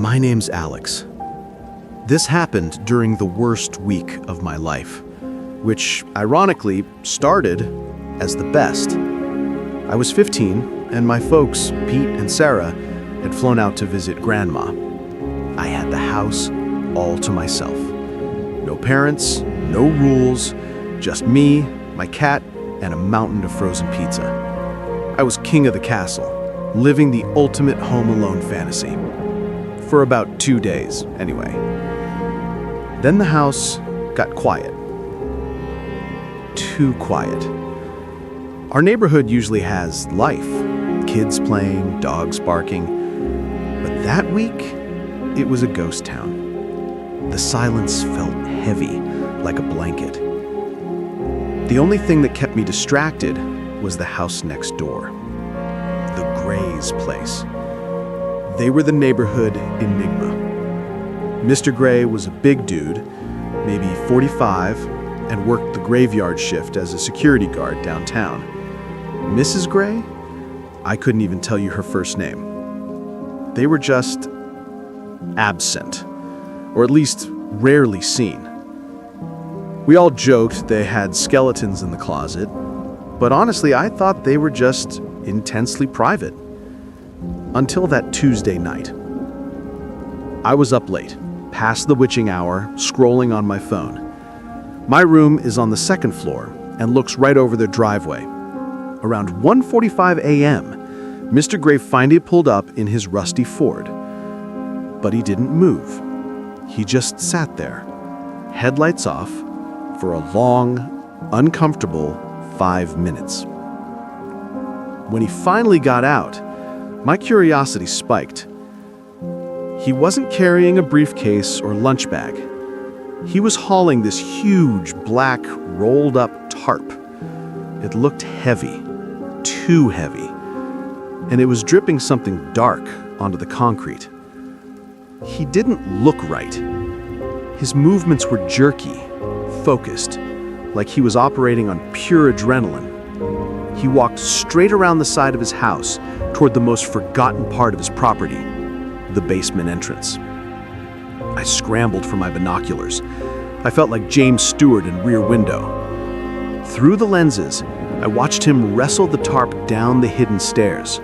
My name's Alex. This happened during the worst week of my life, which ironically started as the best. I was 15, and my folks, Pete and Sarah, had flown out to visit Grandma. I had the house all to myself. No parents, no rules, just me, my cat, and a mountain of frozen pizza. I was king of the castle, living the ultimate home alone fantasy. For about 2 days, anyway. Then the house got quiet. Too quiet. Our neighborhood usually has life. Kids playing, dogs barking. But that week, it was a ghost town. The silence felt heavy, like a blanket. The only thing that kept me distracted was the house next door. The Gray's place. They were the neighborhood enigma. Mr. Gray was a big dude, maybe 45, and worked the graveyard shift as a security guard downtown. Mrs. Gray? I couldn't even tell you her first name. They were just absent, or at least rarely seen. We all joked they had skeletons in the closet, but honestly, I thought they were just intensely private. Until that Tuesday night. I was up late, past the witching hour, scrolling on my phone. My room is on the second floor and looks right over their driveway. Around 1:45 a.m., Mr. Gray finally pulled up in his rusty Ford. But he didn't move. He just sat there, headlights off, for a long, uncomfortable 5 minutes. When he finally got out, my curiosity spiked. He wasn't carrying a briefcase or lunch bag. He was hauling this huge, black, rolled-up tarp. It looked heavy, too heavy, and it was dripping something dark onto the concrete. He didn't look right. His movements were jerky, focused, like he was operating on pure adrenaline. He walked straight around the side of his house toward the most forgotten part of his property, the basement entrance. I scrambled for my binoculars. I felt like James Stewart in Rear Window. Through the lenses, I watched him wrestle the tarp down the hidden stairs,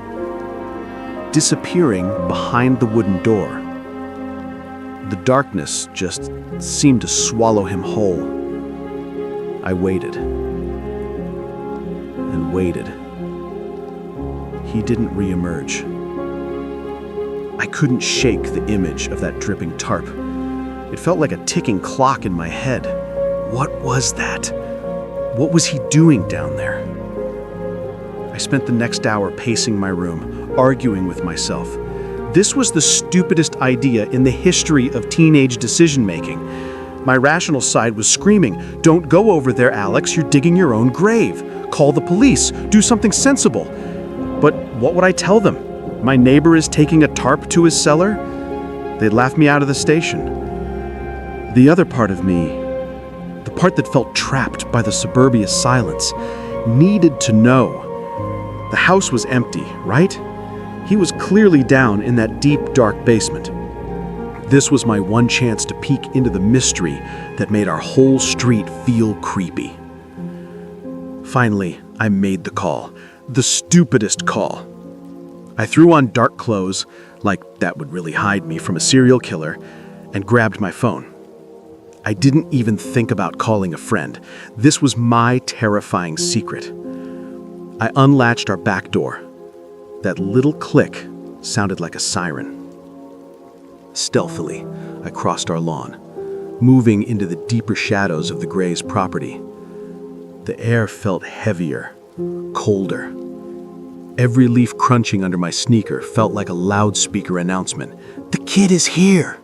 disappearing behind the wooden door. The darkness just seemed to swallow him whole. I waited and waited. He didn't re-emerge. I couldn't shake the image of that dripping tarp. It felt like a ticking clock in my head. What was that? What was he doing down there? I spent the next hour pacing my room, arguing with myself. This was the stupidest idea in the history of teenage decision-making. My rational side was screaming, "Don't go over there, Alex, you're digging your own grave. Call the police, do something sensible." But what would I tell them? My neighbor is taking a tarp to his cellar? They'd laugh me out of the station. The other part of me, the part that felt trapped by the suburbia silence, needed to know. The house was empty, right? He was clearly down in that deep, dark basement. This was my one chance to peek into the mystery that made our whole street feel creepy. Finally, I made the call. The stupidest call. I threw on dark clothes, like that would really hide me from a serial killer, and grabbed my phone. I didn't even think about calling a friend. This was my terrifying secret. I unlatched our back door. That little click sounded like a siren. Stealthily, I crossed our lawn, moving into the deeper shadows of the Gray's property. The air felt heavier, colder. Every leaf crunching under my sneaker felt like a loudspeaker announcement. "The kid is here!"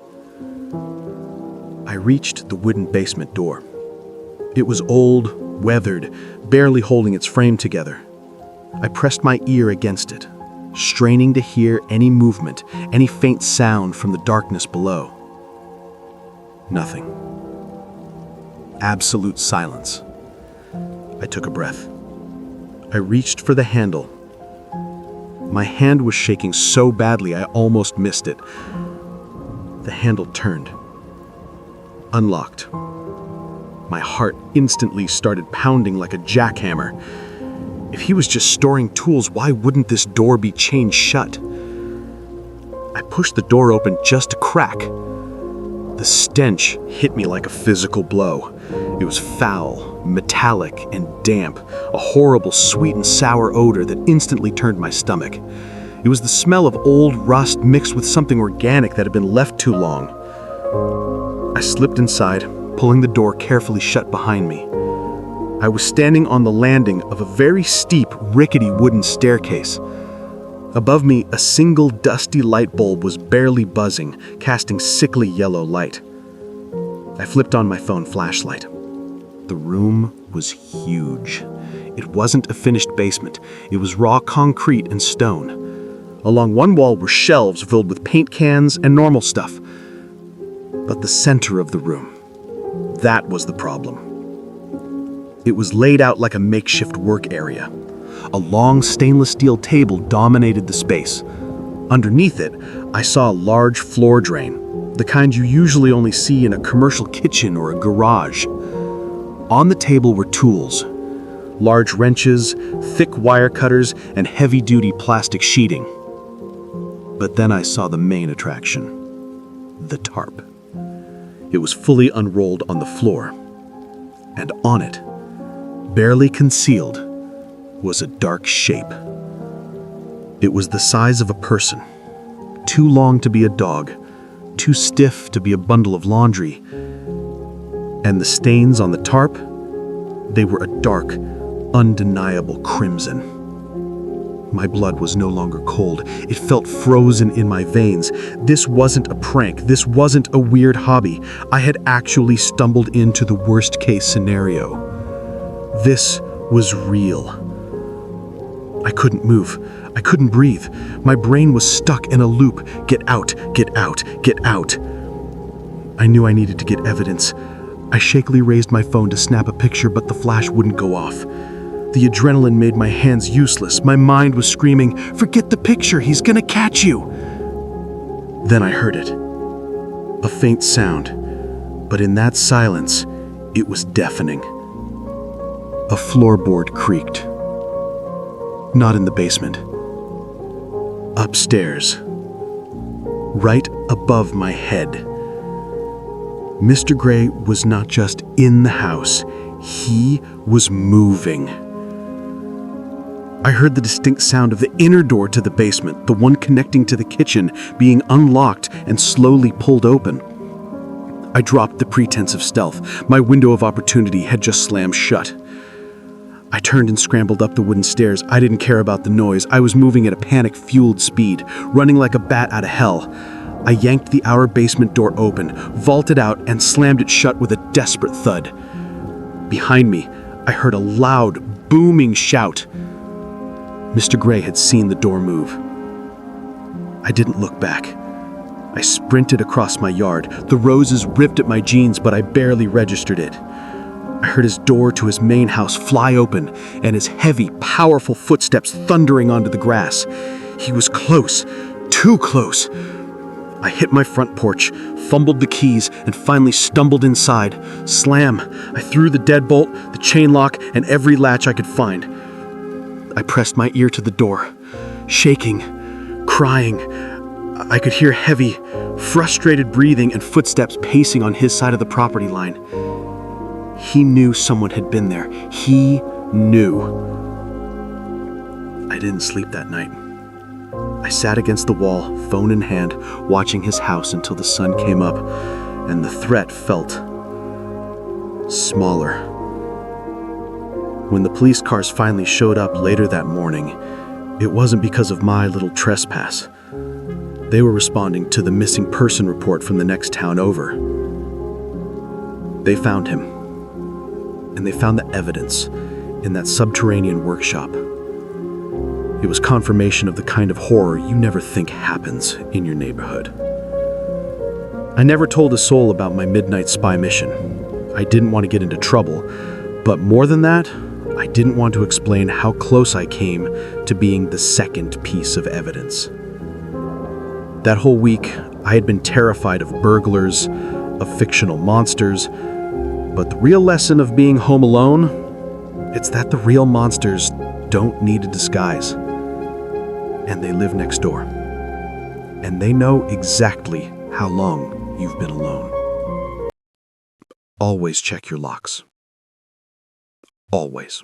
I reached the wooden basement door. It was old, weathered, barely holding its frame together. I pressed my ear against it, straining to hear any movement, any faint sound from the darkness below. Nothing. Absolute silence. I took a breath. I reached for the handle. My hand was shaking so badly I almost missed it. The handle turned. Unlocked. My heart instantly started pounding like a jackhammer. If he was just storing tools, why wouldn't this door be chained shut? I pushed the door open just a crack. The stench hit me like a physical blow. It was foul, metallic, and damp, a horrible sweet and sour odor that instantly turned my stomach. It was the smell of old rust mixed with something organic that had been left too long. I slipped inside, pulling the door carefully shut behind me. I was standing on the landing of a very steep, rickety wooden staircase. Above me, a single dusty light bulb was barely buzzing, casting sickly yellow light. I flipped on my phone flashlight. The room was huge. It wasn't a finished basement. It was raw concrete and stone. Along one wall were shelves filled with paint cans and normal stuff. But the center of the room, that was the problem. It was laid out like a makeshift work area. A long stainless steel table dominated the space. Underneath it, I saw a large floor drain, the kind you usually only see in a commercial kitchen or a garage. On the table were tools, large wrenches, thick wire cutters, and heavy-duty plastic sheeting. But then I saw the main attraction, the tarp. It was fully unrolled on the floor, and on it, barely concealed, was a dark shape. It was the size of a person, too long to be a dog, too stiff to be a bundle of laundry. And the stains on the tarp, they were a dark, undeniable crimson. My blood was no longer cold. It felt frozen in my veins. This wasn't a prank. This wasn't a weird hobby. I had actually stumbled into the worst-case scenario. This was real. I couldn't move. I couldn't breathe. My brain was stuck in a loop. Get out, get out, get out. I knew I needed to get evidence. I shakily raised my phone to snap a picture, but the flash wouldn't go off. The adrenaline made my hands useless. My mind was screaming, "Forget the picture, he's gonna catch you!" Then I heard it. A faint sound, but in that silence, it was deafening. A floorboard creaked. Not in the basement. Upstairs. Right above my head. Mr. Gray was not just in the house, he was moving. I heard the distinct sound of the inner door to the basement, the one connecting to the kitchen, being unlocked and slowly pulled open. I dropped the pretense of stealth. My window of opportunity had just slammed shut. I turned and scrambled up the wooden stairs. I didn't care about the noise. I was moving at a panic-fueled speed, running like a bat out of hell. I yanked the outer basement door open, vaulted out, and slammed it shut with a desperate thud. Behind me, I heard a loud, booming shout. Mr. Gray had seen the door move. I didn't look back. I sprinted across my yard. The roses ripped at my jeans, but I barely registered it. I heard his door to his main house fly open and his heavy, powerful footsteps thundering onto the grass. He was close, too close. I hit my front porch, fumbled the keys, and finally stumbled inside. Slam! I threw the deadbolt, the chain lock, and every latch I could find. I pressed my ear to the door, shaking, crying. I could hear heavy, frustrated breathing and footsteps pacing on his side of the property line. He knew someone had been there. He knew. I didn't sleep that night. I sat against the wall, phone in hand, watching his house until the sun came up, and the threat felt smaller. When the police cars finally showed up later that morning, it wasn't because of my little trespass. They were responding to the missing person report from the next town over. They found him. And they found the evidence in that subterranean workshop. It was confirmation of the kind of horror you never think happens in your neighborhood. I never told a soul about my midnight spy mission. I didn't want to get into trouble, but more than that, I didn't want to explain how close I came to being the second piece of evidence. That whole week, I had been terrified of burglars, of fictional monsters, but the real lesson of being home alone, it's that the real monsters don't need a disguise. And they live next door. And they know exactly how long you've been alone. Always check your locks. Always.